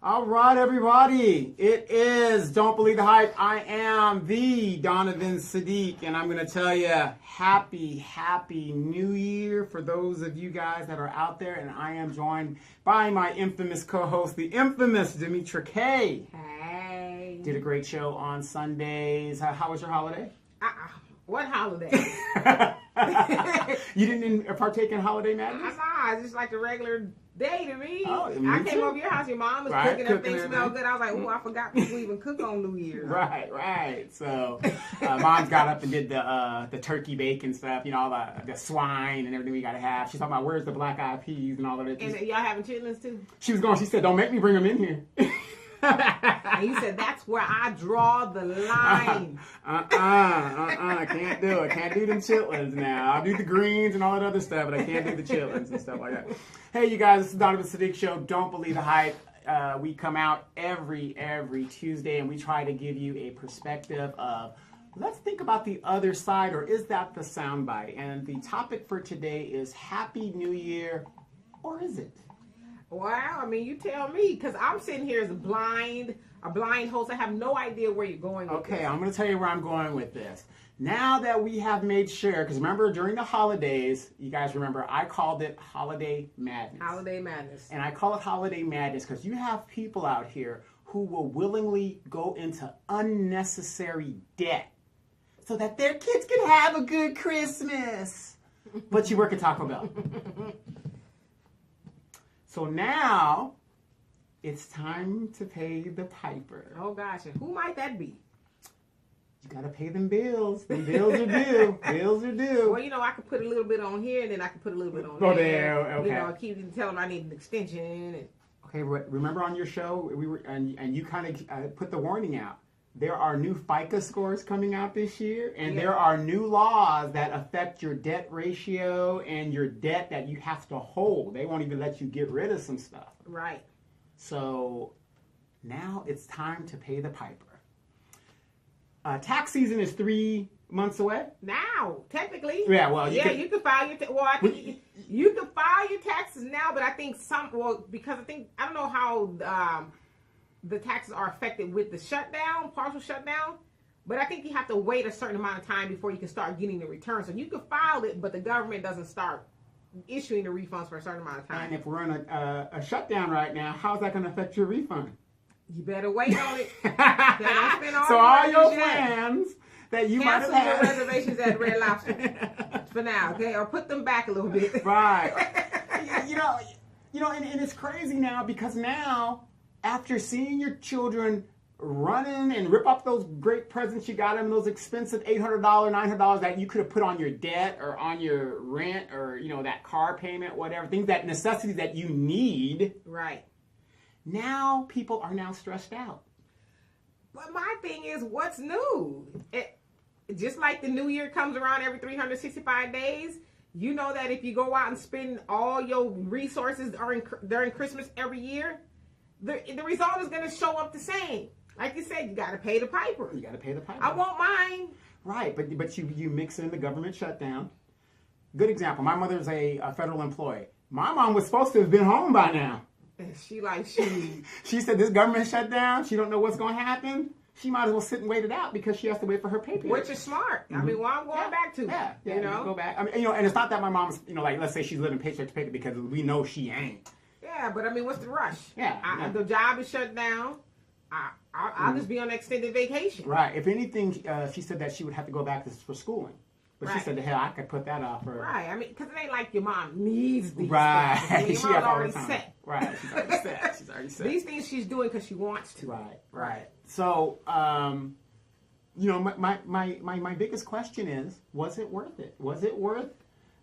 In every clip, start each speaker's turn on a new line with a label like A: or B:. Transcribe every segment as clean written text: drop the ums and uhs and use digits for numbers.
A: All right, everybody. It is Don't Believe the Hype. I am the Donovan Sadiq, and I'm going to tell you happy New Year for those of you guys that are out there. And I am joined by my infamous co-host, the infamous Demetra K.
B: Hey.
A: Did a great show on Sundays. How was your holiday?
B: What holiday?
A: You didn't partake in Holiday Madness?
B: It's just like a regular day to me.
A: Oh,
B: I came over your house, your mom was cooking, everything smelled good. I was like, oh, I forgot people even cook on New Year's.
A: Right. So, Mom's got up and did the turkey bacon stuff, all the swine and everything we got to have. She's talking about where's the black eyed peas and all of it.
B: And y'all having chitlins too?
A: She said, don't make me bring them in here.
B: And you said, that's where I draw the line.
A: I can't do it. Can't do them chitlins now. I'll do the greens and all that other stuff, but I can't do the chitlins and stuff like that. Hey, you guys, this is Donovan Sadiq Show. Don't Believe the Hype. We come out every Tuesday, and we try to give you a perspective of, let's think about the other side, or is that the soundbite? And the topic for today is Happy New Year, or is it?
B: Wow, I mean, you tell me, because I'm sitting here as a blind host. I have no idea where you're going with this.
A: I'm going to tell you where I'm going with this. Now that we have made sure, because remember during the holidays, you guys remember, I called it Holiday Madness.
B: Holiday Madness.
A: And I call it Holiday Madness because you have people out here who will willingly go into unnecessary debt so that their kids can have a good Christmas. But you work at Taco Bell. So now, it's time to pay the piper.
B: Oh, gosh. And who might that be?
A: You got to pay them bills. Them bills are due. Bills are due.
B: Well, I could put a little bit on here, and then I could put a little bit on
A: there. Okay.
B: Keep telling them I need an extension. And...
A: Okay, remember on your show, and you kind of put the warning out. There are new FICA scores coming out this year, and there are new laws that affect your debt ratio and your debt that you have to hold. They won't even let you get rid of some stuff.
B: Right.
A: So now it's time to pay the piper. Tax season is 3 months away.
B: Now, technically.
A: Yeah, well,
B: you can file your you can file your taxes now, but I think because I don't know how the taxes are affected with the shutdown, partial shutdown, but I think you have to wait a certain amount of time before you can start getting the return. So you can file it, but the government doesn't start issuing the refunds for a certain amount of time.
A: And if we're in a shutdown right now, how's that going to affect your refund?
B: You better wait on it.
A: So all your plans that you might have had.
B: Cancel your reservations at Red Lobster for now, okay? Or put them back a little bit.
A: Right. And it's crazy now because now, after seeing your children running and rip up those great presents you got them, those expensive $800, $900 that you could have put on your debt or on your rent or, that car payment, whatever, things, that necessities that you need.
B: Right.
A: Now people are now stressed out.
B: But my thing is, what's new? Just like the new year comes around every 365 days, you know that if you go out and spend all your resources during Christmas every year, the result is going to show up the same. Like you said, you got to pay the piper.
A: You got to pay the piper.
B: I want mine.
A: Right, but you mix in the government shutdown. Good example. My mother's a federal employee. My mom was supposed to have been home by now. She said this government shutdown, she don't know what's going to happen. She might as well sit and wait it out because she has to wait for her pay period.
B: Which is smart. Mm-hmm. I mean, I'm going back to.
A: Yeah, go back. I mean, and it's not that my mom's, like, let's say she's living paycheck to paycheck because we know she ain't.
B: Yeah, but I mean, what's the rush?
A: Yeah.
B: The job is shut down. I'll just be on extended vacation.
A: Right. If anything, she said that she would have to go back for schooling. But she said, hell, I could put that off for her.
B: Right. I mean, because it ain't like your mom needs these
A: right.
B: things. I mean, your mom's already set.
A: Right. She's already set.
B: These things she's doing because she wants to.
A: Right. So, my biggest question is, was it worth it? Was it worth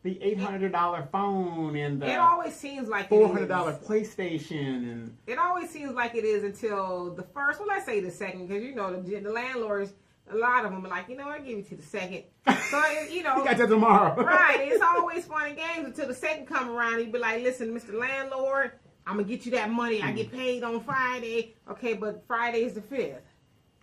A: the $800 phone and the
B: it always seems like
A: $400 PlayStation? And
B: it always seems like it is until the first, let's say the second, because, the landlords, a lot of them are like, I'll give you to the second. So,
A: you got that tomorrow.
B: Right. It's always fun and games until the second come around. You'd be like, listen, Mr. Landlord, I'm going to get you that money. I get paid on Friday. Okay, but Friday is the 5th.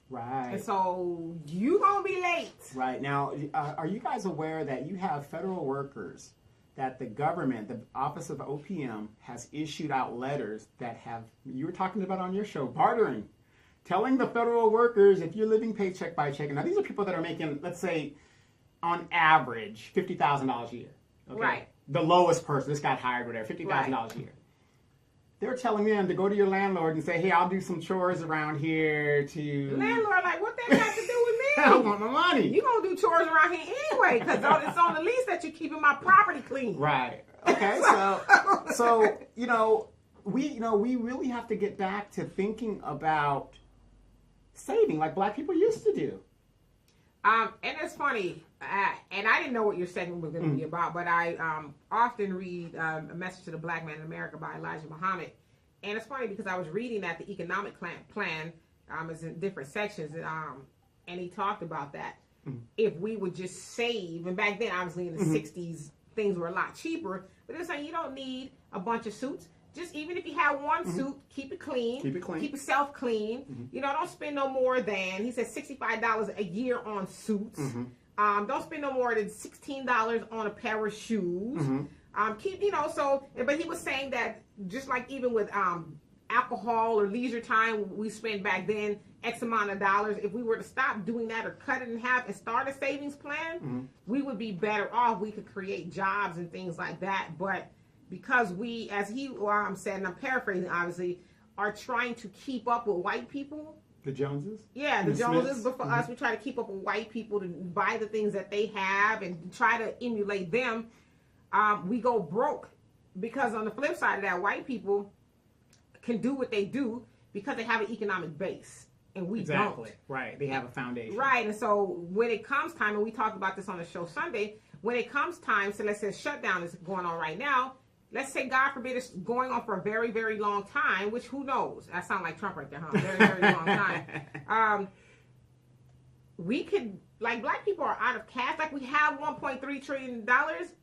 A: Right.
B: And so you going to be late.
A: Right. Now, are you guys aware that you have federal workers that the government, the Office of OPM, has issued out letters that have, you were talking about on your show, bartering, telling the federal workers, if you're living paycheck by check, now these are people that are making, let's say, on average, $50,000 a year. Okay?
B: Right.
A: The lowest person, this got hired, whatever, $50,000 a year. They're telling them to go to your landlord and say, hey, I'll do some chores around here to...
B: Landlord, like, what that got to do with me?
A: I want my money.
B: You gonna do chores around here anyway, because it's on the lease that you're keeping my property clean.
A: Right. Okay. So we really have to get back to thinking about saving like Black people used to do.
B: And it's funny, and I didn't know what your segment was going to be about, but I often read A Message to the Black Man in America by Elijah Muhammad. And it's funny because I was reading that the economic plan is in different sections, and he talked about that. If we would just save, and back then, obviously in the 60s, things were a lot cheaper, but they're saying you don't need a bunch of suits. Just even if you have one suit, keep it clean.
A: Keep it clean.
B: Keep yourself clean. Don't spend no more than, he said, $65 a year on suits. Don't spend no more than $16 on a pair of shoes. But he was saying that just like even with alcohol or leisure time we spent back then, X amount of dollars, if we were to stop doing that or cut it in half and start a savings plan, we would be better off. We could create jobs and things like that. But because we, as he said, and I'm paraphrasing, obviously, are trying to keep up with white people.
A: The Joneses?
B: Yeah, the Joneses. But for us, we try to keep up with white people to buy the things that they have and try to emulate them. We go broke because on the flip side of that, white people can do what they do because they have an economic base. And we don't.
A: Right. They have a foundation.
B: Right. And so when it comes time, and we talked about this on the show Sunday, when it comes time, so let's say shutdown is going on right now. Let's say, God forbid, it's going on for a very, very long time, which who knows? That sounds like Trump right there, huh? Very, very long time. We could, like, Black people are out of cash. Like, we have $1.3 trillion,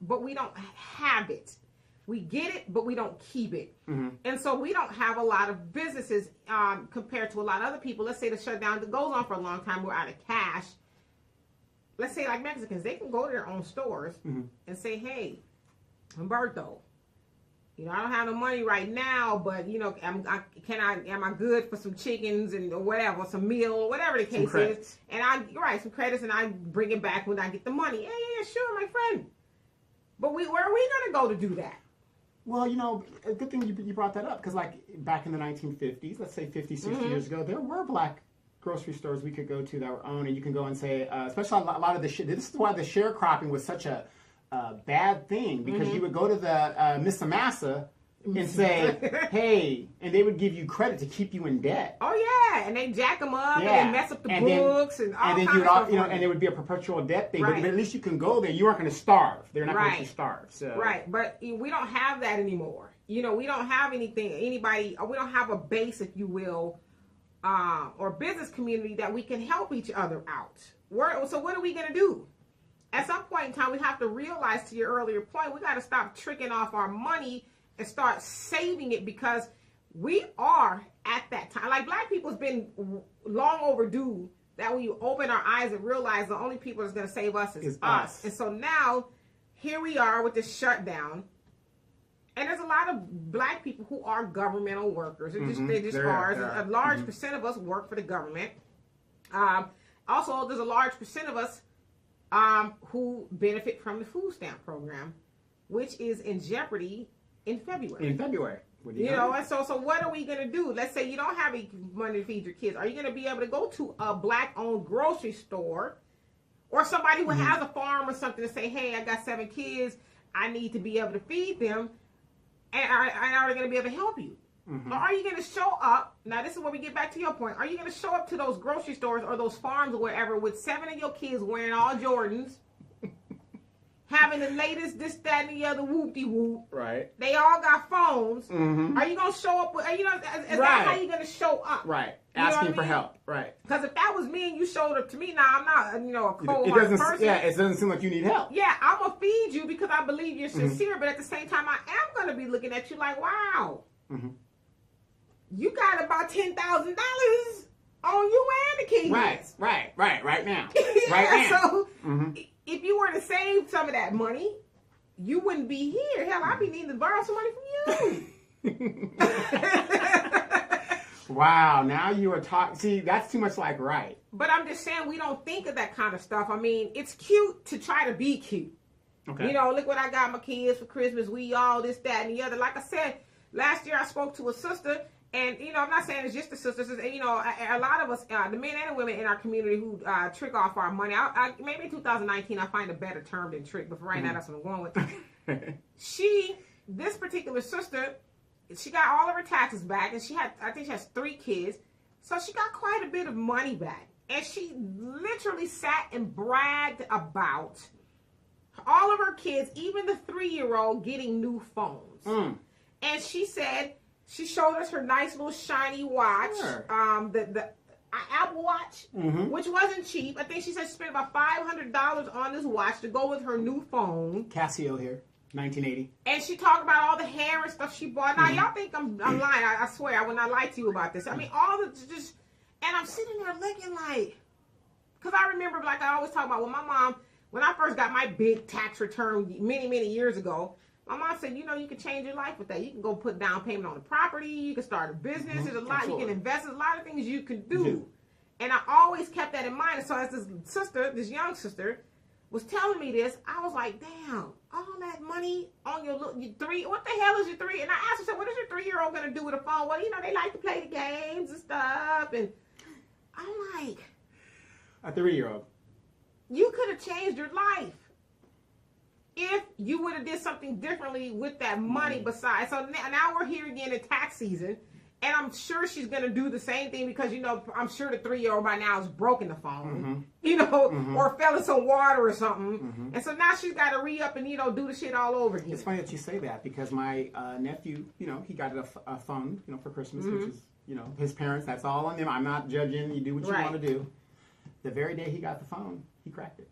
B: but we don't have it. We get it, but we don't keep it. And so we don't have a lot of businesses compared to a lot of other people. Let's say the shutdown that goes on for a long time, we're out of cash. Let's say like Mexicans, they can go to their own stores and say, hey, Humberto, I don't have no money right now, but am I good for some chickens and or whatever, some meal or whatever the case is, and some credits, and I bring it back when I get the money. Yeah, sure, my friend. But where are we gonna go to do that?
A: Well, a good thing you brought that up because like back in the 1950s, let's say 50, 60 years ago, there were Black grocery stores we could go to that were owned, and you can go and say, especially a lot of the shit. This is why the sharecropping was such a bad thing, because you would go to the Miss Amasa and say, hey, and they would give you credit to keep you in debt.
B: Oh yeah, and they jack them up and they mess up the books and all kinds of stuff.
A: And there would be a perpetual debt thing, but at least you can go there. You aren't going to starve. They're not going to let you starve. So.
B: Right, but we don't have that anymore. We don't have we don't have a base, if you will, or business community that we can help each other out. So what are we going to do? At some point in time, we have to realize, to your earlier point, we got to stop tricking off our money and start saving it, because we are at that time. Like Black people, has been long overdue that when you open our eyes and realize the only people that's going to save us is us. And so now, here we are with this shutdown. And there's a lot of Black people who are governmental workers. They just are. A large percent of us work for the government. Also, there's a large percent of us who benefit from the food stamp program, which is in jeopardy in February. And so what are we going to do? Let's say you don't have any money to feed your kids. Are you going to be able to go to a Black-owned grocery store or somebody who has a farm or something to say, hey, I got 7 kids. I need to be able to feed them. And are they going to be able to help you? Or are you going to show up? Now, this is where we get back to your point. Are you going to show up to those grocery stores or those farms or wherever with 7 of your kids wearing all Jordans, having the latest this, that, and the other whoop-de-whoop?
A: Right.
B: They all got phones. Are you going to show up? Is that how you're going to show up?
A: Right. Asking for help. Right.
B: Because if that was me and you showed up to me, now I'm not, a cold-hearted person.
A: Yeah, it doesn't seem like you need help.
B: Yeah, I'm going to feed you because I believe you're sincere, but at the same time, I am going to be looking at you like, wow. You got about $10,000 on you and the kids.
A: Right now.
B: So, if you were to save some of that money, you wouldn't be here. Hell, I'd be needing to borrow some money from you.
A: Wow, now you are talking. See, that's too much like right.
B: But I'm just saying we don't think of that kind of stuff. I mean, it's cute to try to be cute.
A: Okay.
B: You know, look what I got my kids for Christmas. We all this, that, and the other. Like I said, last year I spoke to a sister, and, you know, I'm not saying it's just the sisters. You know, a lot of us, the men and the women in our community who trick off our money. Maybe in 2019 I find a better term than trick, but for right now that's what I'm going with. This particular sister, she got all of her taxes back, and I think she has 3 kids, so she got quite a bit of money back. And she literally sat and bragged about all of her kids, even the 3-year-old, getting new phones. And she said, she showed us her nice little shiny watch,
A: sure.
B: the Apple Watch, which wasn't cheap. I think she said she spent about $500 on this watch to go with her new phone.
A: Casio here, 1980.
B: And she talked about all the hair and stuff she bought. Now, y'all think I'm lying. I swear, I would not lie to you about this. I mean, all the just, and I'm sitting there looking like, because I remember, like I always talk about, when my mom, when I first got my big tax return many, many years ago, my mom said, you know, you can change your life with that. You can go put down payment on a property. You can start a business. There's a lot. Absolutely. You can invest. There's a lot of things you can do. And I always kept that in mind. And so as this sister, this young sister, was telling me this, I was like, damn, all that money on your 3, what the hell is your 3? And I asked her, said, what is your 3-year-old going to do with a phone? Well, you know, they like to play the games and stuff. And I'm like,
A: a 3-year-old.
B: You could have changed your life if you would have did something differently with that money besides. So now we're here again in tax season, and I'm sure she's going to do the same thing because, you know, I'm sure the 3-year-old by now has broken the phone, you know, or fell in some water or something. And so now she's got to re-up and, you know, do the shit all over again.
A: It's funny that you say that because my nephew, you know, he got a phone, you know, for Christmas, which is, you know, his parents, that's all on them. I'm not judging. You do what you want to do. The very day he got the phone, he cracked it.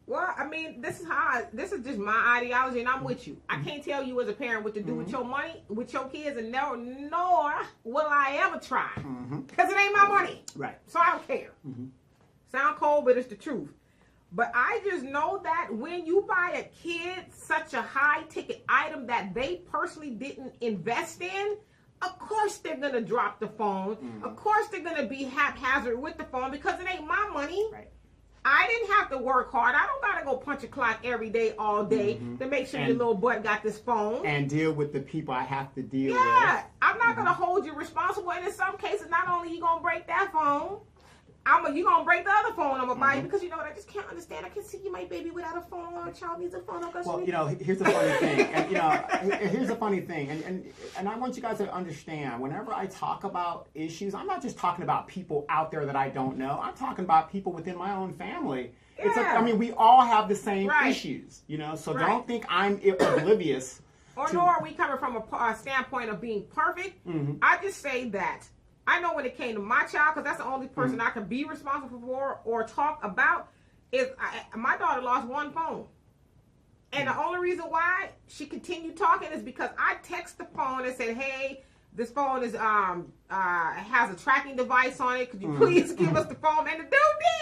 B: Well, I mean, this is just my ideology, and I'm with you. I can't tell you as a parent what to do with your money, with your kids, and nor will I ever try. Because it ain't my money.
A: Right.
B: So I don't care. Sound cold, but it's the truth. But I just know that when you buy a kid such a high-ticket item that they personally didn't invest in, of course they're going to drop the phone. Of course they're going to be haphazard with the phone because it ain't my money.
A: Right.
B: I didn't have to work hard. I don't got to go punch a clock every day, all day to make sure your little butt got this phone.
A: And deal with the people I have to deal with.
B: Yeah, I'm not going to hold you responsible. And in some cases, not only you going to break that phone, you going to break the other phone I'm going to buy you because, you know what, I just can't understand. I can see you, my baby, without a phone or a child needs a phone.
A: Well, you know, here's the funny thing. And, you know, here's the funny thing. And I want you guys to understand, whenever I talk about issues, I'm not just talking about people out there that I don't know. I'm talking about people within my own family. Yeah. I mean, we all have the same issues, you know, so don't think I'm oblivious.
B: Nor are we coming from a standpoint of being perfect. I just say that I know when it came to my child, because that's the only person I can be responsible for or talk about, is my daughter lost one phone. And the only reason why she continued talking is because I text the phone and said, hey, this phone is has a tracking device on it. Could you please give us the phone? And the dude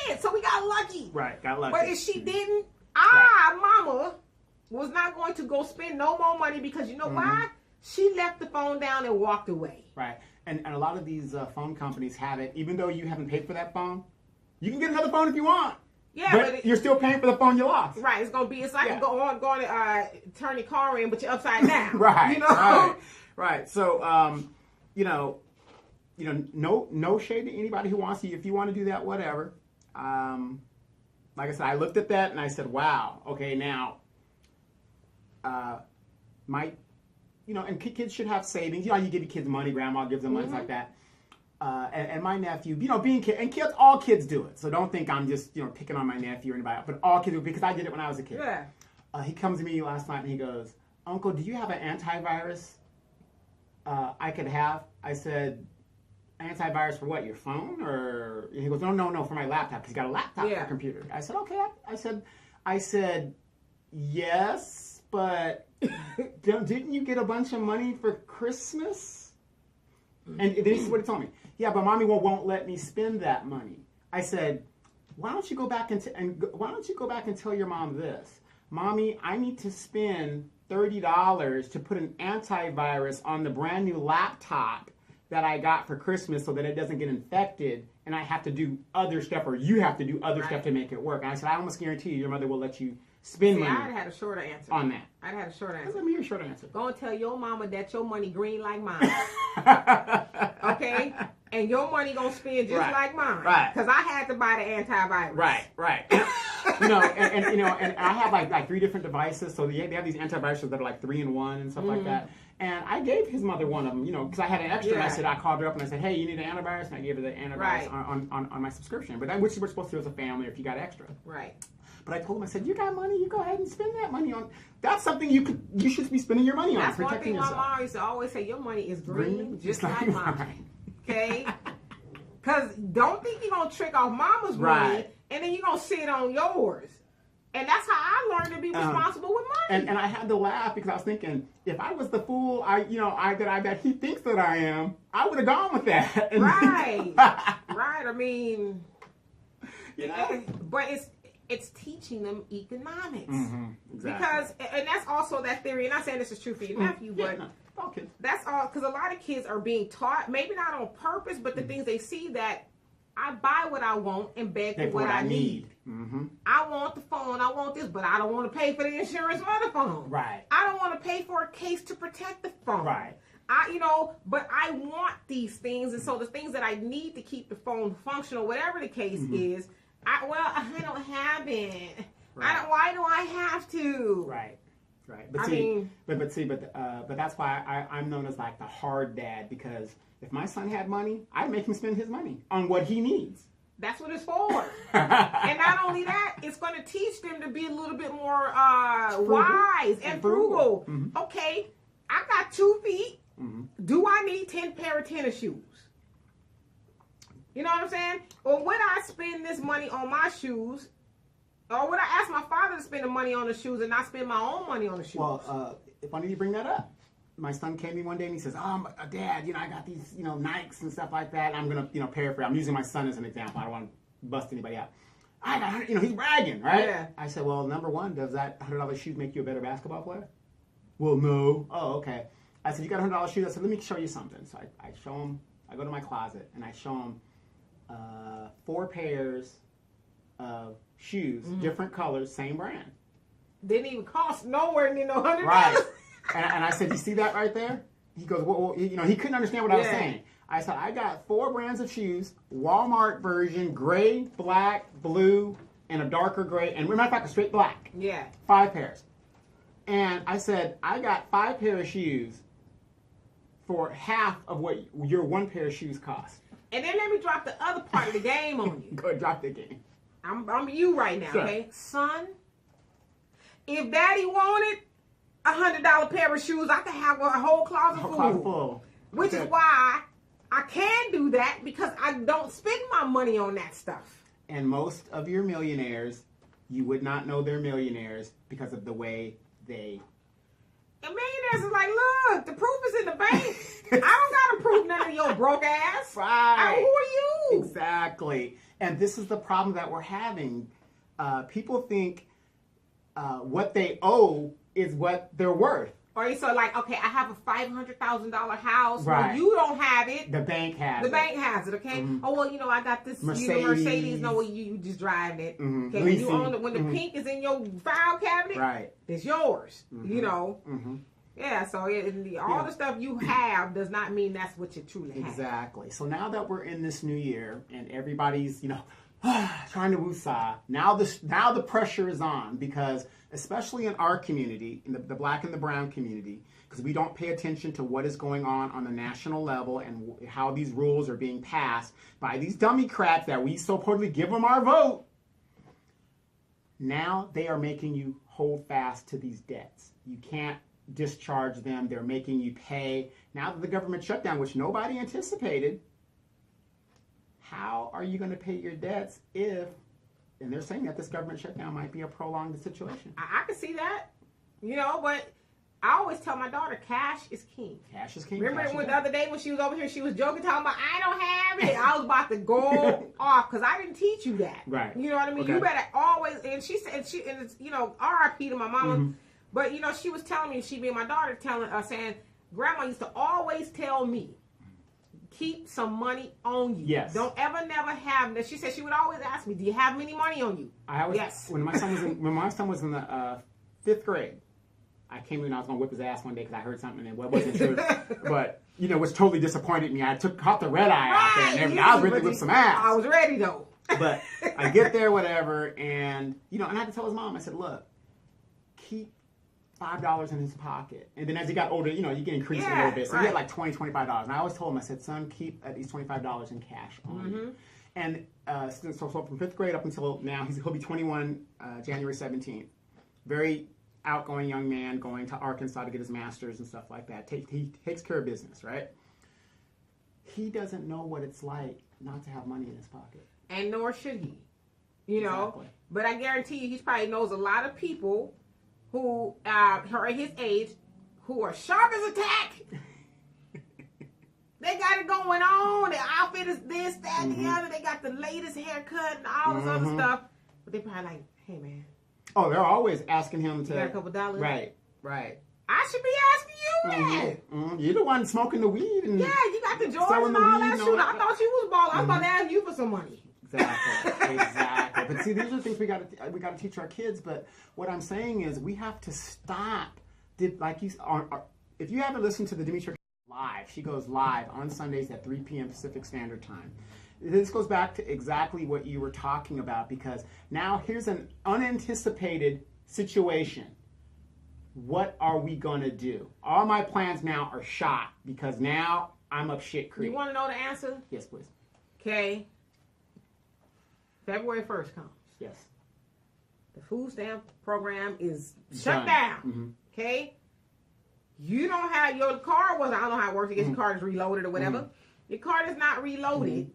B: did. So we got lucky.
A: Right, got lucky.
B: But if she didn't, mama was not going to go spend no more money because you know why? She left the phone down and walked away.
A: Right. And a lot of these phone companies have it, even though you haven't paid for that phone, you can get another phone if you want.
B: Yeah,
A: but you're still paying for the phone you lost.
B: Right. It's like going to turn your car in, but you're upside down.
A: Right.
B: You know?
A: Right. So, you know, no shade to anybody who wants to. If you want to do that, whatever. Like I said, I looked at that and I said, wow, okay, now, you know, and kids should have savings. You know, you give your kids money, grandma gives them money, like that. And my nephew, you know, being kid, and kids, all kids do it. So don't think I'm just, you know, picking on my nephew or anybody else, but all kids do it because I did it when I was a kid.
B: Yeah.
A: He comes to me last night and he goes, Uncle, do you have an antivirus I could have? I said, antivirus for what, your phone? Or he goes, no, for my laptop. He's got a laptop for a computer. I said, okay. I said, yes, but didn't you get a bunch of money for Christmas? And this is what he told me. Yeah, but mommy won't let me spend that money. I said, why don't you go back and tell your mom this? Mommy, I need to spend $30 to put an antivirus on the brand new laptop that I got for Christmas so that it doesn't get infected, and I have to do other stuff, or you have to do other stuff to make it work. And I said, I almost guarantee you your mother will let you spend money
B: I'd had a shorter answer
A: on that.
B: I'd had a short answer.
A: Let me hear a short answer.
B: Go and tell your mama that your money green like mine. Okay? And your money gonna spend just like mine.
A: Right.
B: Because I had to buy the antivirus.
A: Right. And I have like 3 different devices. So they have these antiviruses that are like 3-in-1 and stuff like that. And I gave his mother one of them, because I had an extra. And I said, I called her up and I said, hey, you need an antivirus? And I gave her the antivirus on my subscription. But which we're supposed to do as a family if you got extra.
B: Right.
A: But I told him, I said, you got money, you go ahead and spend that money on. That's something you should be spending your money on.
B: That's
A: protecting
B: one thing
A: yourself.
B: my mom used to always say, your money is green just like mine. Okay? Because don't think you're going to trick off mama's money and then you're going to sit on yours. And that's how I learned to be responsible with money.
A: And I had to laugh because I was thinking, if I was the fool that he thinks that I am, I would have gone with that.
B: Right. Right. I mean, but it's teaching them economics.
A: Mm-hmm. Exactly.
B: Because, and that's also that theory, and I'm not saying this is true for your nephew, but that's all, because a lot of kids are being taught, maybe not on purpose, but the things they see that I buy what I want and beg for what I need.
A: Mm-hmm.
B: I want the phone, I want this, but I don't want to pay for the insurance for the phone.
A: Right.
B: I don't want to pay for a case to protect the phone.
A: Right.
B: But I want these things, and so the things that I need to keep the phone functional, whatever the case is, I don't have it.
A: Right.
B: Why do I have to?
A: Right. But that's why I'm known as like the hard dad, because if my son had money, I'd make him spend his money on what he needs.
B: That's what it's for. And not only that, it's going to teach them to be a little bit more wise and frugal.
A: Mm-hmm.
B: Okay, I got 2 feet. Mm-hmm. Do I need 10 pair of tennis shoes? You know what I'm saying? Or would I spend this money on my shoes? Or would I ask my father to spend the money on the shoes and not spend my own money on the shoes?
A: Well, funny you bring that up. My son came to me one day and he says, Dad, I got these, Nikes and stuff like that. And I'm going to, paraphrase. I'm using my son as an example. I don't want to bust anybody out. I got, he's bragging, right?
B: Yeah.
A: I said, well, number one, does that $100 shoes make you a better basketball player? Well, no. Oh, okay. I said, you got $100 shoes? I said, let me show you something. So I show him, I go to my closet and I show him 4 pairs of shoes, different colors, same brand.
B: Didn't even cost nowhere near no $100.
A: Right. And I said, you see that right there? He goes, well, he couldn't understand what I was saying. I said, I got 4 brands of shoes, Walmart version, gray, black, blue, and a darker gray, and matter of fact, a straight black.
B: Yeah.
A: 5 pairs. And I said, I got 5 pairs of shoes for half of what your 1 pair of shoes cost.
B: And then let me drop the other part of the game on you.
A: Go ahead, drop the game.
B: I'm you right now,
A: Sure.
B: okay? Son, if Daddy wanted $100 pair of shoes, I could have a whole closet full. Which is why I can do that, because I don't spend my money on that stuff.
A: And most of your millionaires, you would not know they're millionaires because of the way they...
B: And millionaires is like, look, the proof is in the bank. I don't got to prove none of your broke ass.
A: Right.
B: Who are you?
A: Exactly. And this is the problem that we're having. People think what they owe is what they're worth.
B: Or so like, okay, I have a $500,000 house.
A: Right.
B: Well, you don't have it.
A: The bank has it.
B: The bank has it, okay?
A: Mm-hmm.
B: Oh, well, I got this Mercedes. No, well, you just drive it.
A: Mm-hmm.
B: Okay, when you own it, when the pink is in your file cabinet,
A: right,
B: it's yours.
A: Mm-hmm.
B: Mm-hmm. Yeah, so all the stuff you have does not mean that's what you truly have.
A: Exactly. So now that we're in this new year and everybody's, trying to woosah, now the pressure is on, because especially in our community, in the black and the brown community, because we don't pay attention to what is going on the national level and how these rules are being passed by these dummy crats that we supposedly give them our vote. Now they are making you hold fast to these debts. You can't discharge them. They're making you pay. Now that the government shutdown, which nobody anticipated, how are you going to pay your debts if, and they're saying that this government shutdown might be a prolonged situation.
B: I can see that, but I always tell my daughter, cash is king.
A: Cash is king.
B: Remember
A: cash
B: when
A: is
B: the other day when she was over here, she was joking, talking about, I don't have it. I was about to go off because I didn't teach you that.
A: Right.
B: You know what I mean?
A: Okay.
B: You better always, and she said, and it's, you know, R.I.P. to my mama.
A: Mm-hmm.
B: But, you know, she was telling me, she being my daughter, saying, Grandma used to always tell me, keep some money on you.
A: Yes.
B: Don't ever, never have. She said she would always ask me, do you have any money on you?
A: I always,
B: yes.
A: When my son was in the 5th grade, I came in and I was going to whip his ass one day because I heard something and it wasn't true. But, you know, which totally disappointed me. I caught the red eye out there and everything. I was ready to whip some ass.
B: I was ready, though.
A: But I get there, whatever, and, you know, and I had to tell his mom, I said, look, keep $5 in his pocket. And then as he got older, you know, you can increase it a little bit. So he had like $20, $25. And I always told him, I said, son, keep at least $25 in cash on you. And so from 5th grade up until now, he'll be 21 January 17th. Very outgoing young man going to Arkansas to get his master's and stuff like that. He takes care of business, right? He doesn't know what it's like not to have money in his pocket.
B: And nor should he. You know?
A: Exactly.
B: But I guarantee you, he probably knows a lot of people who are at his age who are sharp as a tack. They got it going on. Their outfit is this, that, and the other. They got the latest haircut and all this other stuff. But they probably like, hey, man.
A: Oh, they're always asking him to...
B: You got a couple dollars?
A: Right, right.
B: I should be asking you that.
A: You're the one smoking the weed. And
B: yeah, you got the Jordans
A: selling
B: and
A: the
B: all
A: weed
B: that
A: and
B: shit.
A: all
B: I thought you was balling. I was about to ask you for some money.
A: Exactly, exactly. But see, these are the things we got to teach our kids. But what I'm saying is, we have to stop. If you haven't listened to the Demetra live, she goes live on Sundays at 3 p.m. Pacific Standard Time. This goes back to exactly what you were talking about, because now here's an unanticipated situation. What are we going to do? All my plans now are shot because now I'm up shit creek.
B: You want to know the answer?
A: Yes, please.
B: Okay. February 1st comes.
A: Yes.
B: The food stamp program is
A: Done.
B: shut down. Okay? You don't have your card. I don't know how it works. I guess your card is reloaded or whatever. Your card is not reloaded.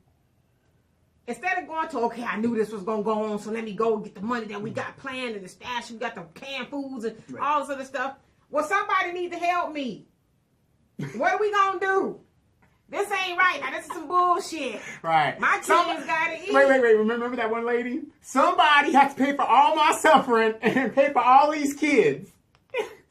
B: Instead of going to, okay, I knew this was going to go on, so let me go get the money that we got planned and the stash, we got the canned foods and all this other stuff. Well, somebody need to help me. What are we going to do? This ain't right. Now, this is some bullshit.
A: Right.
B: My kids got to eat.
A: Wait. Remember that one lady? Somebody has to pay for all my suffering and pay for all these kids.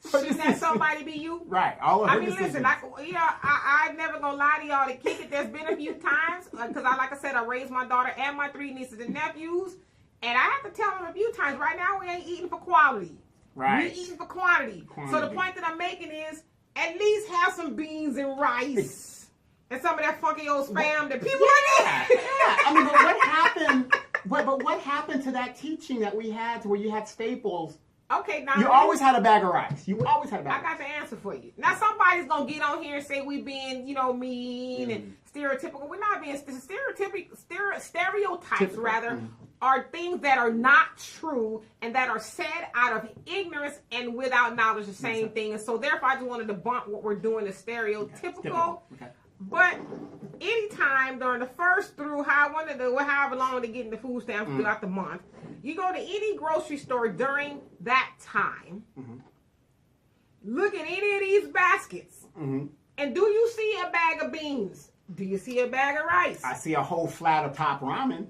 B: Shouldn't that somebody be you?
A: Right. All of her decisions.
B: Listen, I'm never gonna lie to y'all to kick it. There's been a few times because like I said, I raised my daughter and my 3 nieces and nephews, and I have to tell them a few times. Right now, we ain't eating for quality.
A: Right.
B: We eating for quantity. So the point that I'm making is, at least have some beans and rice and some of that funky old spam that people like.
A: Yeah. I mean, but what happened? But what happened to that teaching that we had, to where you had staples?
B: Okay, now
A: you always had a bag of rice. You always had a bag.
B: I got the answer for you. Now somebody's gonna get on here and say we being, mean and stereotypical. We're not being stereotypes. Rather, are things that are not true and that are said out of ignorance and without knowledge. The same thing. And so therefore, I just wanted to bump what we're doing as stereotypical.
A: Okay.
B: But anytime during the first through however long they get in the food stamps throughout the month, you go to any grocery store during that time, look at any of these baskets, and do you see a bag of beans? Do you see a bag of rice?
A: I see a whole flat of Top Ramen.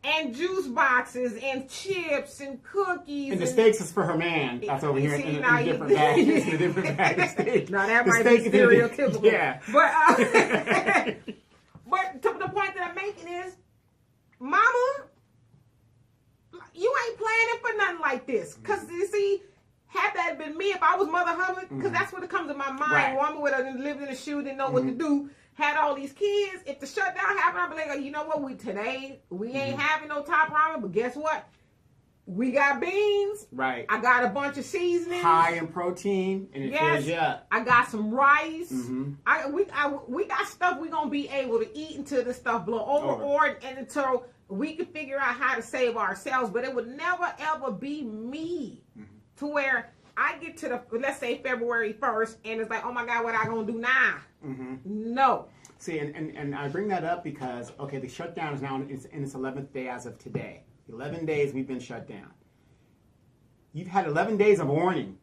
B: And juice boxes and chips and cookies.
A: And the steaks is for her man. That's over here in a different bag. It's in a different bag of steak.
B: Now that might be stereotypical.
A: Yeah.
B: But to the point that I'm making is, Mama, you ain't planning for nothing like this. Because, you see, had that been me, if I was Mother Hubbard, because that's what comes to my mind.
A: Right.
B: Woman would have lived in a shoe, didn't know what to do. Had all these kids. If the shutdown happened, I'd be like, you know what? We ain't having no Top Ramen, but guess what? We got beans.
A: Right.
B: I got a bunch of seasonings.
A: High in protein, and it fills you up.
B: I got some rice. We got stuff we gonna be able to eat until this stuff blow over. And until we can figure out how to save ourselves. But it would never ever be me to where I get to the, let's say, February 1st, and it's like, oh my God, what I gonna do now? No.
A: See, and I bring that up because, okay, the shutdown is now in its 11th day as of today. 11 days we've been shut down. You've had 11 days of warning.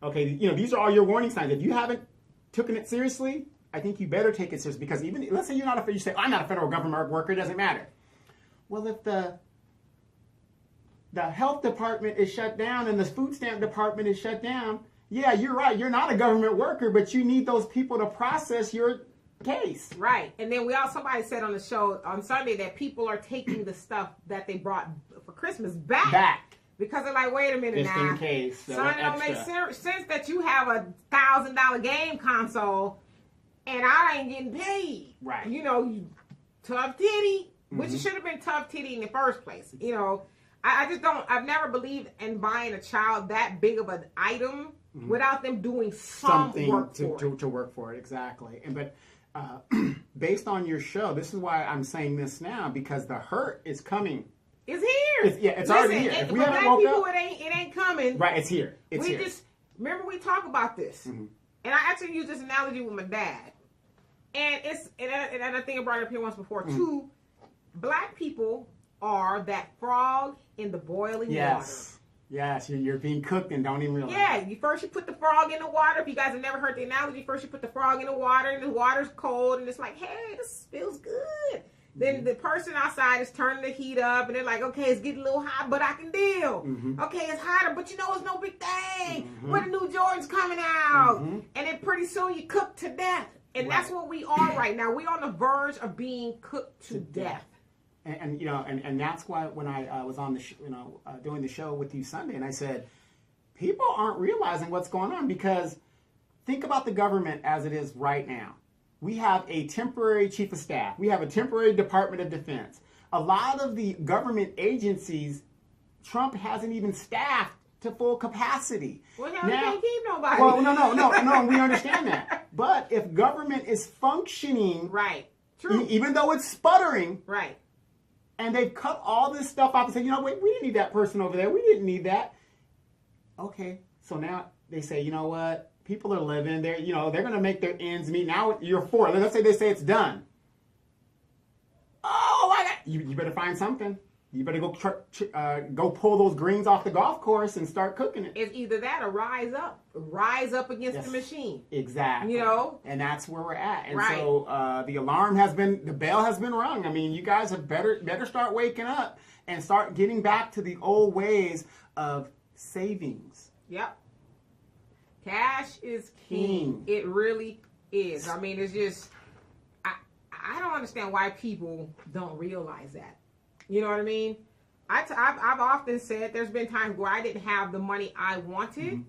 A: Okay, these are all your warning signs. If you haven't taken it seriously, I think you better take it seriously, because even, let's say you say, I'm not a federal government worker, it doesn't matter. Well, if the health department is shut down and the food stamp department is shut down, yeah, you're right. You're not a government worker, but you need those people to process your case.
B: Right. And then somebody said on the show on Sunday that people are taking the stuff that they brought for Christmas back. Because they're like, wait a minute
A: just
B: now.
A: in case.
B: Son, it don't make sense that you have a $1,000 game console and I ain't getting paid.
A: Right.
B: You tough titty, which it should have been tough titty in the first place. I just don't, I've never believed in buying a child that big of an item without them doing something work
A: to work for it. Exactly. But based on your show, this is why I'm saying this now, because the hurt is coming.
B: It's here.
A: It's already here. If we haven't woke up,
B: it ain't coming.
A: Right, it's here.
B: Remember we talk about this, and I actually used this analogy with my dad, and I think I brought it up here once before too. Black people are that frog in the boiling water.
A: Yes, you're being cooked and don't even realize.
B: Yeah, first you put the frog in the water. If you guys have never heard the analogy, first you put the frog in the water, and the water's cold, and it's like, hey, this feels good. Then the person outside is turning the heat up, and they're like, okay, it's getting a little hot, but I can deal. Okay, it's hotter, but it's no big thing. When the new Jordan's coming out. And then pretty soon you cook to death. And that's what we are right now. We're on the verge of being cooked to death.
A: And that's why when I was on the doing the show with you Sunday, and I said, people aren't realizing what's going on, because think about the government as it is right now. We have a temporary chief of staff. We have a temporary Department of Defense. A lot of the government agencies, Trump hasn't even staffed to full capacity.
B: Well, now, he can't keep nobody.
A: Well, no, we understand that. But if government is functioning,
B: right, true,
A: even though it's sputtering,
B: right,
A: and they've cut all this stuff off and say, wait, we didn't need that person over there. We didn't need that. Okay, so now they say, you know what? People are living. They're going to make their ends meet. Now you're for it. Let's say they say it's done. Oh, you better find something. You better go pull those greens off the golf course and start cooking it.
B: It's either that or rise up against the machine.
A: Exactly. And that's where we're at. And so the bell has been rung. I mean, you guys have better start waking up and start getting back to the old ways of savings.
B: Yep. Cash is king. It really is. I mean, it's just, I don't understand why people don't realize that. You know what I mean? I've often said there's been times where I didn't have the money I wanted,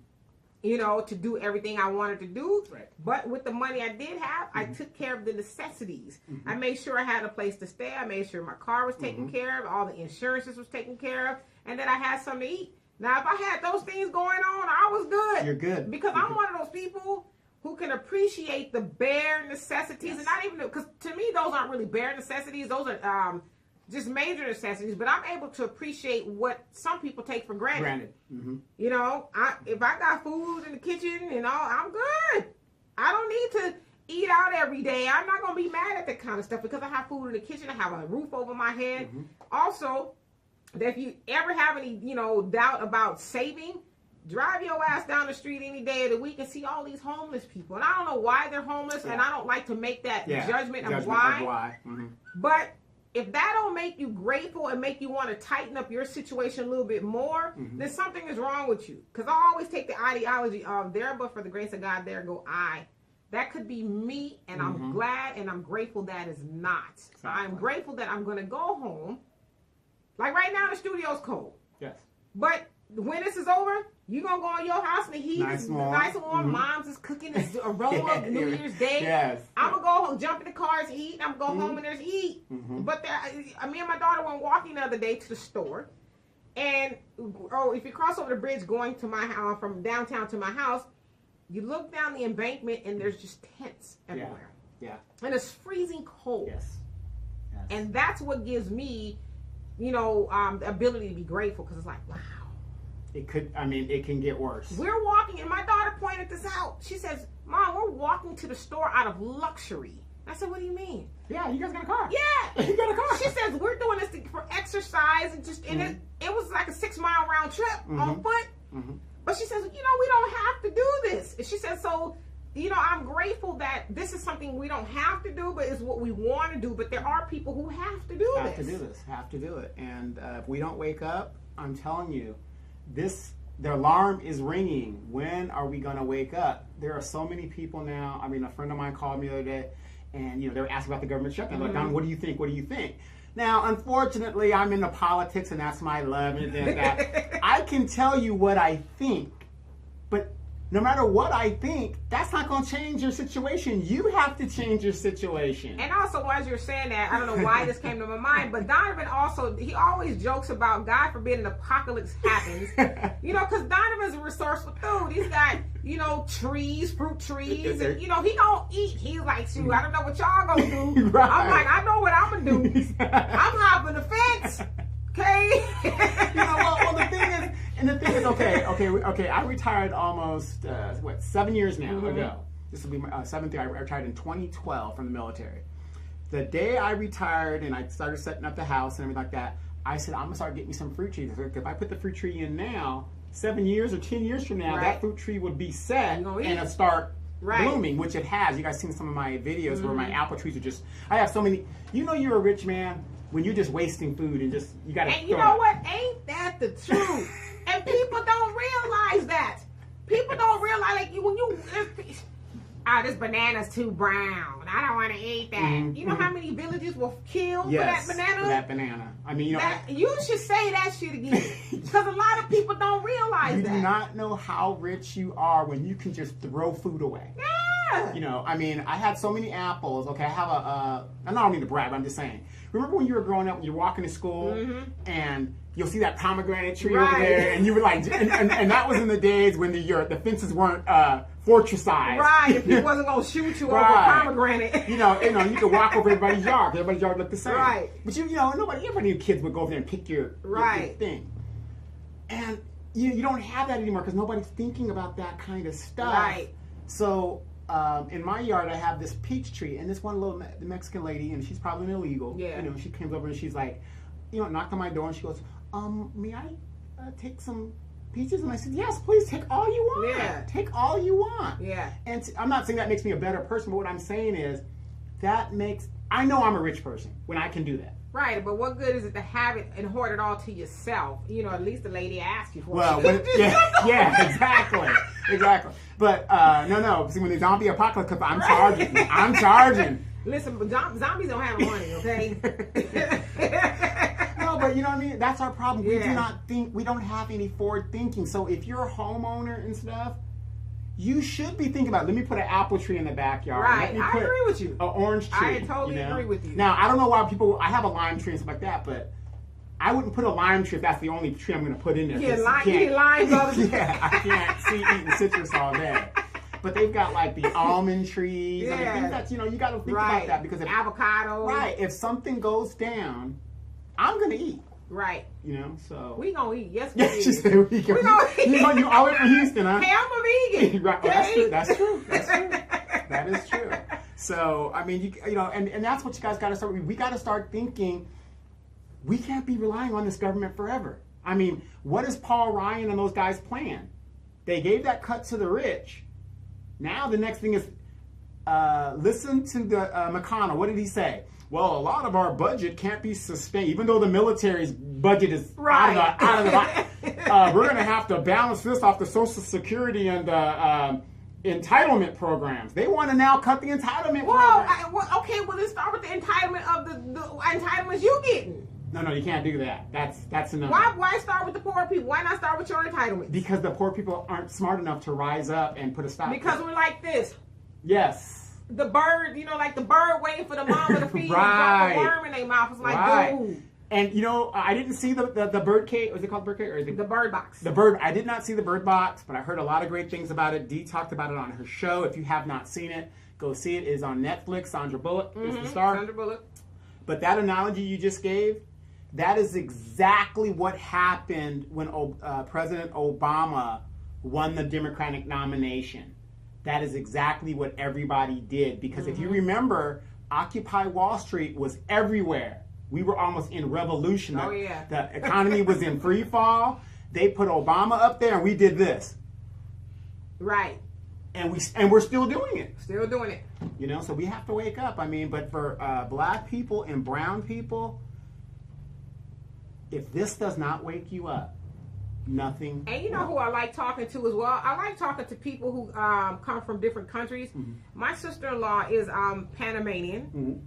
B: to do everything I wanted to do.
A: Right.
B: But with the money I did have, I took care of the necessities. I made sure I had a place to stay. I made sure my car was taken care of. All the insurances was taken care of. And that I had something to eat. Now, if I had those things going on, I was good.
A: You're good.
B: Because I'm one of those people who can appreciate the bare necessities. And not even, because to me, those aren't really bare necessities. Those are just major necessities. But I'm able to appreciate what some people take for granted. If I got food in the kitchen, I'm good. I don't need to eat out every day. I'm not going to be mad at that kind of stuff because I have food in the kitchen. I have a roof over my head. Also, that if you ever have any, doubt about saving, drive your ass down the street any day of the week and see all these homeless people. And I don't know why they're homeless, and I don't like to make that judgment of why. But if that don't make you grateful and make you want to tighten up your situation a little bit more, then something is wrong with you. Because I always take the ideology of there, but for the grace of God, there go I. That could be me, and I'm glad and I'm grateful that is not. Exactly. I'm grateful that I'm going to go home. Like right now, the studio's cold.
A: Yes.
B: But when this is over, you're going to go in your house and the heat is nice and warm. Mom's is cooking this aroma of New Year's Day.
A: Yes.
B: I'm going to go home, jump in the car, it's heat. I'm going to go home and there's heat. But me and my daughter went walking the other day to the store. And if you cross over the bridge going to my house, from downtown to my house, you look down the embankment and there's just tents everywhere.
A: Yeah.
B: And it's freezing cold.
A: Yes.
B: And that's what gives me, the ability to be grateful, because it's like, wow.
A: It can get worse.
B: We're walking, and my daughter pointed this out. She says, Mom, we're walking to the store out of luxury. I said, what do you mean?
A: Yeah, you guys got a car.
B: Yeah.
A: You got a car.
B: She says, we're doing this for exercise, and it was like a 6-mile round trip on foot. But she says, we don't have to do she said, so, I'm grateful that this is something we don't have to do, but it's what we want to do. But there are people who have to do
A: have to do it. And if we don't wake up, I'm telling you, the alarm is ringing. When are we going to wake up? There are so many people now. I mean, a friend of mine called me the other day, and they were asking about the government shutdown. Like, Don, what do you think? What do you think? Now, unfortunately, I'm into politics, and that's my love and that. I can tell you what I think, but no matter what I think, that's not going to change your situation. You have to change your situation.
B: And also, as you're saying that, I don't know why this came to my mind, but Donovan also, he always jokes about, God forbid, an apocalypse happens. Because Donovan's a resourceful dude. He's got, trees, fruit trees, and, he don't eat. He's like, shoot, I don't know what y'all gonna do.
A: Right.
B: I'm like, I know what I'm gonna do. I'm hopping the fence. Okay.
A: Well, the thing is, okay. I retired almost 7 years now ago. This will be my seventh year. I retired in 2012 from the military. The day I retired and I started setting up the house and everything like that, I said, I'm gonna start getting me some fruit trees. If I put the fruit tree in now, 7 years or 10 years from now, that fruit tree would be set and it'll start blooming, which it has. You guys seen some of my videos where my apple trees are just. I have so many. You're a rich man when you're just wasting food and just you got to.
B: And you know what? Ain't that the truth? And people don't realize that. People don't realize this banana's too brown. I don't want to eat that. You know how many villages were killed for that banana?
A: For that banana. I mean,
B: you should say that shit again, because a lot of people don't realize that.
A: You do not know how rich you are when you can just throw food away.
B: Yeah.
A: I mean, I had so many apples. Okay, I have I don't mean to brag, but I'm just saying. Remember when you were growing up, when you're walking to school, and you'll see that pomegranate tree over there, and you were like, and that was in the days when the fences weren't fortressized.
B: Right, if he wasn't gonna shoot you over a pomegranate.
A: You could walk over everybody's yard. Everybody's yard looked the same.
B: Right.
A: But everybody kids would go over there and pick your thing. And you don't have that anymore because nobody's thinking about that kind of stuff.
B: Right.
A: So in my yard, I have this peach tree, and this one little Mexican lady, and she's probably an illegal.
B: Yeah.
A: She comes over and she's like, knocked on my door, and she goes, may I take some peaches? And I said, yes, please, take all you want.
B: Yeah.
A: Take all you want.
B: Yeah.
A: And I'm not saying that makes me a better person, but what I'm saying is I know I'm a rich person when I can do that.
B: Right, but what good is it to have it and hoard it all to yourself? At least the lady asked you for it.
A: Well, exactly. But no. See, when the zombie apocalypse comes, I'm charging.
B: Listen, but zombies don't have money, okay?
A: No, but you know what I mean? That's our problem. We do not think, we don't have any forward thinking. So if you're a homeowner and stuff, you should be thinking about, let me put an apple tree in the backyard.
B: Right, I agree with you.
A: An orange tree.
B: I totally agree with you.
A: Now, I don't know why I have a lime tree and stuff like that, but I wouldn't put a lime tree if that's the only tree I'm going to put in there.
B: Yeah, limes.
A: Yeah, I can't see eating citrus all day. But they've got like the almond trees.
B: Yeah.
A: I mean, things that, you got to think about that because
B: avocado.
A: Right. If something goes down, I'm going to eat.
B: Right.
A: So.
B: We gonna eat. Yes, we
A: She said we gonna eat. You all the way from Houston, huh?
B: Hey, I'm a vegan.
A: Right. Well, that's true. That is true. So, I mean, and that's what you guys got to start with. We got to start thinking we can't be relying on this government forever. I mean, what is Paul Ryan and those guys' plan? They gave that cut to the rich. Now the next thing is listen to the McConnell. What did he say? Well, a lot of our budget can't be sustained, even though the military's budget is out of the we're going to have to balance this off the Social Security and entitlement programs. They want to now cut the entitlement program.
B: Okay, well, let's start with the entitlement of the entitlements you getting.
A: No, you can't do that. That's enough.
B: Why start with the poor people? Why not start with your entitlements?
A: Because the poor people aren't smart enough to rise up and put a stop.
B: Because we're like this.
A: Yes.
B: The bird, like the bird waiting for the mama to feed
A: right.
B: and drop a worm in their mouth. It's like, dude.
A: And I didn't see the bird cage. Was it called bird cage? Or
B: the bird box.
A: The bird. I did not see the bird box, but I heard a lot of great things about it. Dee talked about it on her show. If you have not seen it, go see it. It is on Netflix. Sandra Bullock is the star.
B: Sandra Bullock.
A: But that analogy you just gave, that is exactly what happened when President Obama won the Democratic nomination. That is exactly what everybody did. Because if you remember, Occupy Wall Street was everywhere. We were almost in revolution.
B: Oh, yeah.
A: The economy was in free fall. They put Obama up there and we did this.
B: Right.
A: and we're still doing it.
B: Still doing it.
A: You know, so we have to wake up. I mean, but for black people and brown people, if this does not wake you up, nothing.
B: And you know who I like talking to as well? I like talking to people who come from different countries.
A: Mm-hmm.
B: My sister-in-law is Panamanian,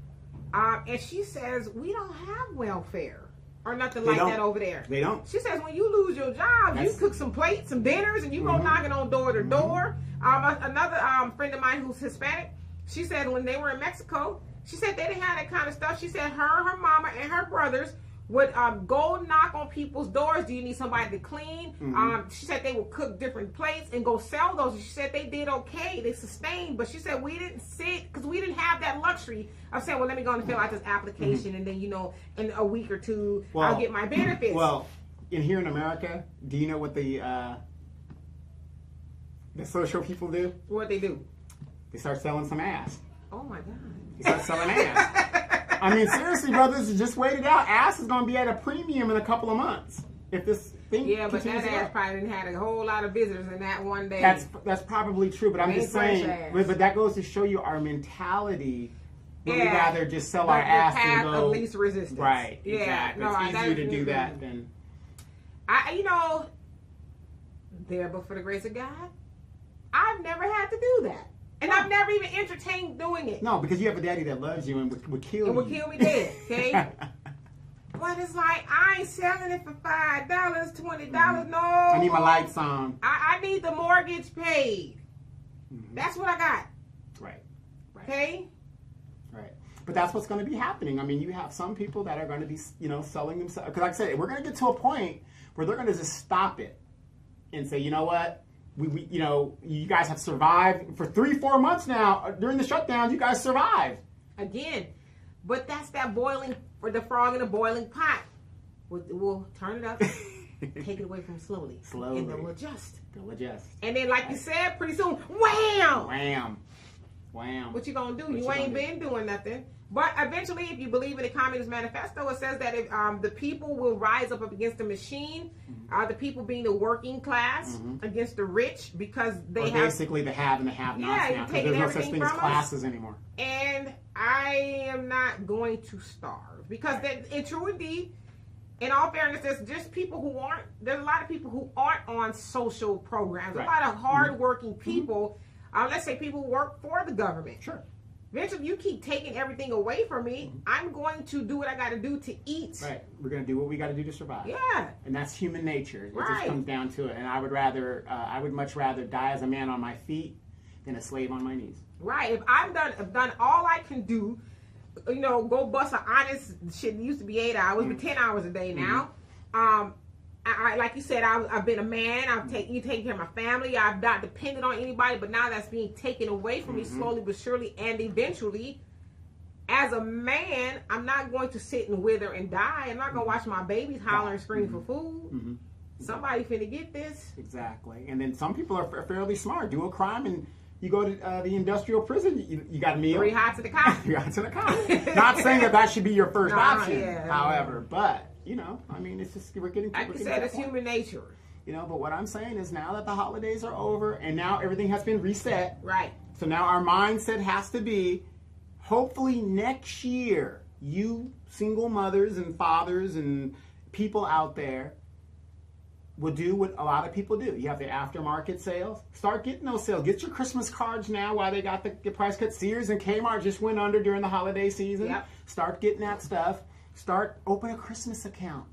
A: Mm-hmm.
B: and she says we don't have welfare or nothing
A: They
B: like
A: don't.
B: that over there.
A: They don't.
B: She says when you lose your job, you
A: That's-
B: cook some plates, some dinners, and you go
A: Mhm.
B: knocking on door to door. Another friend of mine who's Hispanic, she said when they were in Mexico, she said they didn't have that kind of stuff. She said her mama, and her brothers would go knock on people's doors. Do you need somebody to clean?
A: Mhm.
B: She said they would cook different plates and go sell those. She said they did okay. They sustained. But she said we didn't sit because we didn't have that luxury of saying, well, let me go and fill out this application. And then, you know, in a week or two,
A: Well,
B: I'll get my benefits.
A: Well, here in America, do you know what the social people do?
B: What they do?
A: They start selling some ass.
B: Oh, my God.
A: They start selling ass. I mean, seriously, brothers, just wait it out. Ass is going to be at a premium in a couple of months if this thing
B: Yeah, but
A: continues
B: that
A: to
B: ass
A: go.
B: probably didn't have a whole lot of visitors in that one day.
A: That's probably true, but I'm
B: Ain't
A: just
B: fresh
A: saying.
B: ass.
A: But that goes to show you our mentality. We'd
B: Yeah.
A: rather just sell
B: The
A: our ass
B: path
A: and
B: of
A: go.
B: least resistance.
A: Right.
B: Yeah.
A: Exactly.
B: No,
A: It's easier to do that than.
B: You know, there, but for the grace of God, I've never had to do that. And I've never even entertained doing it.
A: No, because you have a daddy that loves you and would kill
B: It
A: you.
B: would kill me dead, okay? But it's like, I ain't selling it for $5, $20. No.
A: I need my lights on.
B: I need the mortgage paid. That's what I got,
A: Right.
B: okay?
A: Right. But that's what's going to be happening. I mean, you have some people that are going to be, you know, selling themselves. Because like I said, we're going to get to a point where they're going to just stop it and say, you know what? We you know, you guys have survived for 3-4 months now. During the shutdown, you guys survived.
B: Again, but that's that boiling, or the frog in a boiling pot. We'll turn it up, take it away from slowly.
A: Slowly.
B: And then we'll adjust.
A: They'll adjust.
B: And then, like you said, pretty soon, wham!
A: Wham. Wham.
B: What you gonna do?
A: What
B: You
A: you
B: ain't
A: gonna
B: been doing nothing. But eventually, if you believe in the Communist Manifesto, it says that if the people will rise up against the machine, the people being the working class against the rich, because they
A: Or
B: have.
A: basically the have and the have-nots
B: Yeah, you're
A: now. Because
B: taking
A: there's no such
B: everything
A: thing as
B: from us.
A: classes anymore.
B: And I am not going to starve because in true indeed, in all fairness, there's just people who aren't. There's a lot of people who aren't on social programs.
A: Right.
B: A lot of hardworking people. Let's say people who work for the government.
A: Sure.
B: Eventually, you keep taking everything away from me. I'm going to do what I got to do to eat.
A: Right. We're going to do what we got to do to survive.
B: Yeah.
A: And that's human nature. It just
B: Right.
A: comes down to it. And I would much rather die as a man on my feet than a slave on my knees.
B: Right. If I've done all I can do, you know, go bust an honest shit. It used to be 8 hours, but 10 hours a day now. I like you said, I've been a man. You take care of my family. I've not depended on anybody, but now that's being taken away from me slowly but surely, and eventually, as a man, I'm not going to sit and wither and die. I'm not going to watch my babies holler and scream for food. Somebody finna get this.
A: Exactly. And then some people are fairly smart. Do a crime and you go to the industrial prison. You got a meal.
B: 3 hots to the cop.
A: 3 hots to the cop. Not saying that should be your first option.
B: Yeah.
A: However, but you know, I mean, it's just we're getting.
B: Like you said, it's human nature.
A: You know, but what I'm saying is now that the holidays are over and now everything has been reset.
B: Right.
A: So now our mindset has to be, hopefully next year, you single mothers and fathers and people out there will do what a lot of people do. You have the aftermarket sales. Start getting those sales. Get your Christmas cards now while they got the price cut. Sears and Kmart just went under during the holiday season.
B: Yep.
A: Start getting that stuff. Open a Christmas account.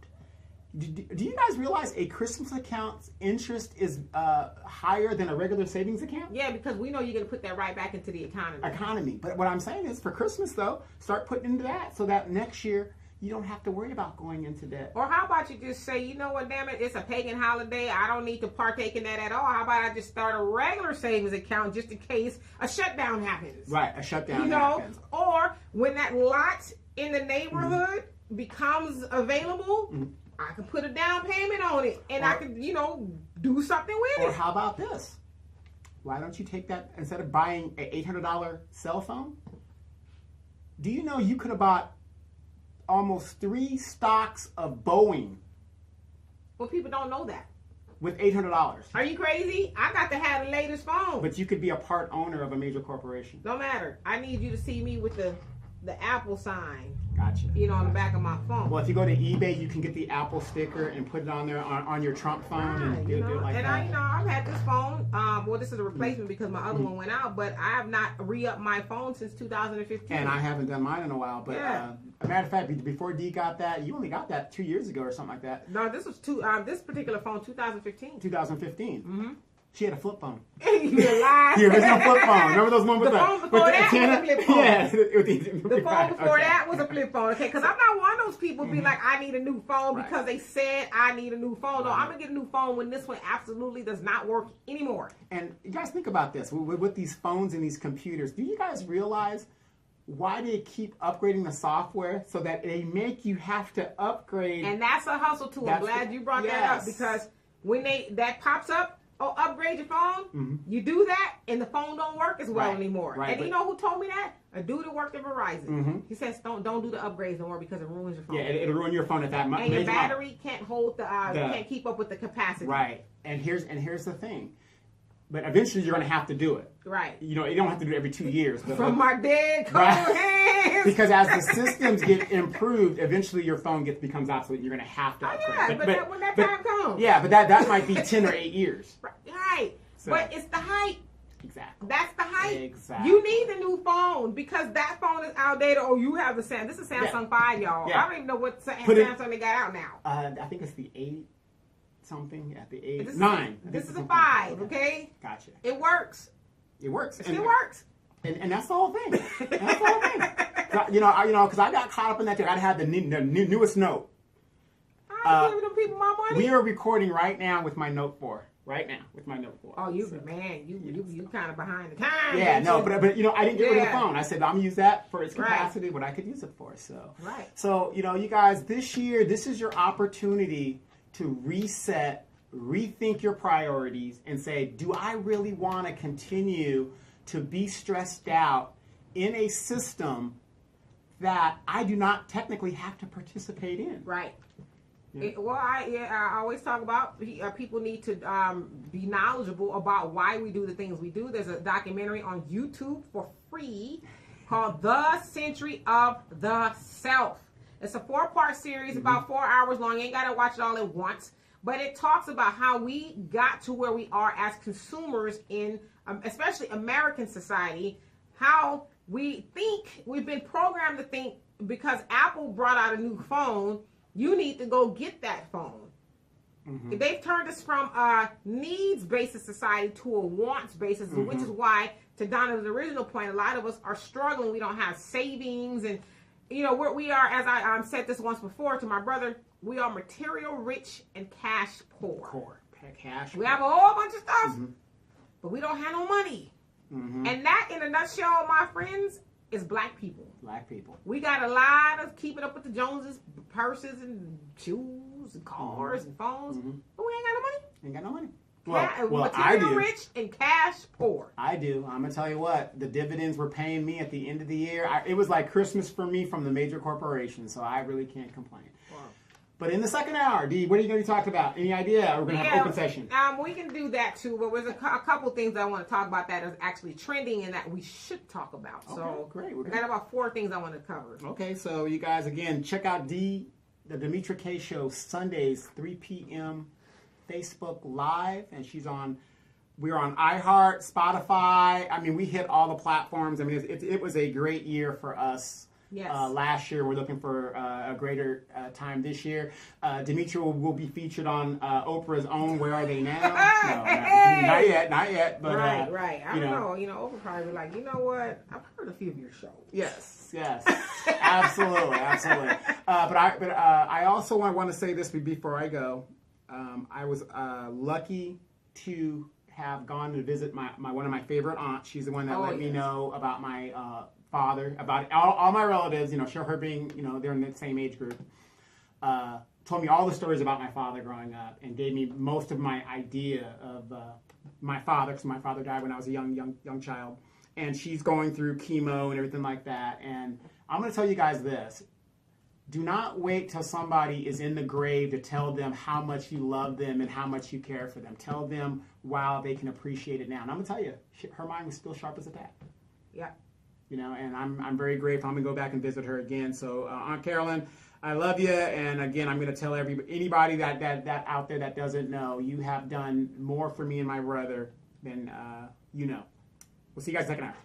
A: Do you guys realize a Christmas account's interest is higher than a regular savings account?
B: Yeah, because we know you're going to put that right back into the economy.
A: But what I'm saying is for Christmas, though, start putting into that so that next year you don't have to worry about going into debt.
B: Or how about you just say, you know what, damn it, it's a pagan holiday. I don't need to partake in that at all. How about I just start a regular savings account just in case a shutdown happens?
A: Right, a shutdown
B: You know,
A: happens.
B: or when that lot in the neighborhood becomes available, I can put a down payment on it and I can, you know, do something with
A: Or
B: it.
A: how about this? Why don't you take that, instead of buying an $800 cell phone, do you know you could have bought almost 3 stocks of Boeing?
B: Well, people don't know that.
A: with $800.
B: Are you crazy? I got to have the latest phone.
A: But you could be a part owner of a major corporation.
B: No matter. I need you to see me with the Apple sign.
A: Gotcha.
B: You know, on the back of my phone.
A: Well, if you go to eBay, you can get the Apple sticker and put it on there on your Trump phone and do it like that.
B: I've had this phone. Well, this is a replacement because my other one went out, but I have not re-upped my phone since 2015.
A: And I haven't done mine in a while. But
B: Yeah.
A: a matter of fact, before D got that, you only got that 2 years ago or something like that.
B: No, this was this particular phone, 2015.
A: 2015.
B: Mm-hmm.
A: She had a flip phone.
B: You're lying.
A: The original flip phone. Remember those ones with
B: The phone before that was a flip phone.
A: Yeah.
B: The phone before that was a flip phone, okay? Because I'm not one of those people be like, I need a new phone
A: Right.
B: because they said I need a new phone. No,
A: Right.
B: I'm going to get a new phone when this one absolutely does not work anymore.
A: And you guys think about this. With these phones and these computers, do you guys realize why they keep upgrading the software so that they make you have to upgrade?
B: And that's a hustle too. I'm glad you brought that up because when that pops up, upgrade your phone, you do that, and the phone don't work as well anymore.
A: Right,
B: and you know who told me that? A dude that worked at Verizon. He says, don't do the upgrades no more because it ruins your phone.
A: Yeah, it'll ruin your phone at that much.
B: And your battery can't hold can't keep up with the capacity.
A: Right. And here's the thing. But eventually you're going to have to do it.
B: Right.
A: You know, you don't have to do it every 2 years. But
B: From my dead cold hands.
A: Because as the systems get improved, eventually your phone becomes obsolete. And you're going to have to upgrade.
B: Yeah, but when that time comes.
A: Yeah, but that might be 10 or 8 years.
B: Right. So, but it's the hype.
A: Exactly.
B: That's the hype.
A: Exactly.
B: You need a new phone because that phone is outdated. Oh, you have the Samsung. This is Samsung 5, y'all. Yeah. I don't even know what Samsung they got out now.
A: I think it's the 8 something at the 8.
B: 9. This is a 5, okay?
A: Gotcha.
B: It works.
A: It works.
B: It still works.
A: And that's the whole thing. That's the whole thing. You know, because I got caught up in that too. I had the newest Note.
B: I'm giving them people my money.
A: We are recording right now with my Note 4. Right now with my Note 4.
B: Oh, you kind of behind the times.
A: Yeah, no, but you know, I didn't get rid of the phone. I said I'm gonna use that for its capacity, what I could use it for. So you know, you guys, this year, this is your opportunity to reset, rethink your priorities, and say, do I really want to continue to be stressed out in a system that I do not technically have to participate in?
B: Right. Yeah. I always talk about people need to be knowledgeable about why we do the things we do. There's a documentary on YouTube for free called The Century of the Self. It's a 4-part series, about 4 hours long. You ain't got to watch it all at once. But it talks about how we got to where we are as consumers in, especially American society, how we think, we've been programmed to think because Apple brought out a new phone, you need to go get that phone. They've turned us from a needs-based society to a wants-based, which is why, to Donna's original point, a lot of us are struggling. We don't have savings. And, you know, we are, as I said this once before to my brother, we are material rich and cash poor. We have a whole bunch of stuff, but we don't have no money. And that, in a nutshell, my friends, is black people.
A: Black people.
B: We got a lot of keeping up with the Joneses, purses and shoes and cars and phones, but we ain't got no money.
A: Ain't got no money.
B: Well, I do. Rich and cash poor.
A: I do. I'm gonna tell you what. The dividends were paying me at the end of the year. It was like Christmas for me from the major corporations, so I really can't complain. Wow. But in the second hour, D, what are you going to be talking about? Any idea? We're going to have an open session.
B: We can do that too, but there's a couple things I want to talk about that is actually trending and that we should talk about.
A: Okay,
B: so
A: great.
B: We got about 4 things I want to cover.
A: Okay, so you guys, again, check out the Demetra K Show Sundays, 3 p.m. Facebook Live, and we're on iHeart, Spotify. I mean, we hit all the platforms. I mean, it was a great year for us.
B: Yes.
A: Last year, we're looking for a greater time this year. Demetra will be featured on Oprah's own "Where Are They Now?" No, not yet. But
B: right. I don't know. You know, Oprah probably be like, you know what? I've heard a few of your shows.
A: Yes, absolutely. But I also want to say this before I go. I was lucky to have gone to visit my one of my favorite aunts. She's the one that let me know about my father, about all my relatives, you know, her being, you know, they're in the same age group, told me all the stories about my father growing up and gave me most of my idea of my father, because my father died when I was a young child. And she's going through chemo and everything like that. And I'm going to tell you guys this. do not wait till somebody is in the grave to tell them how much you love them and how much you care for them. Tell them while they can appreciate it now. And I'm gonna tell you, her mind was still sharp as a tack.
B: Yeah.
A: You know, and I'm very grateful. I'm gonna go back and visit her again. So Aunt Carolyn, I love you. And again, I'm gonna tell anybody that out there that doesn't know, you have done more for me and my brother than you know. We'll see you guys second hour.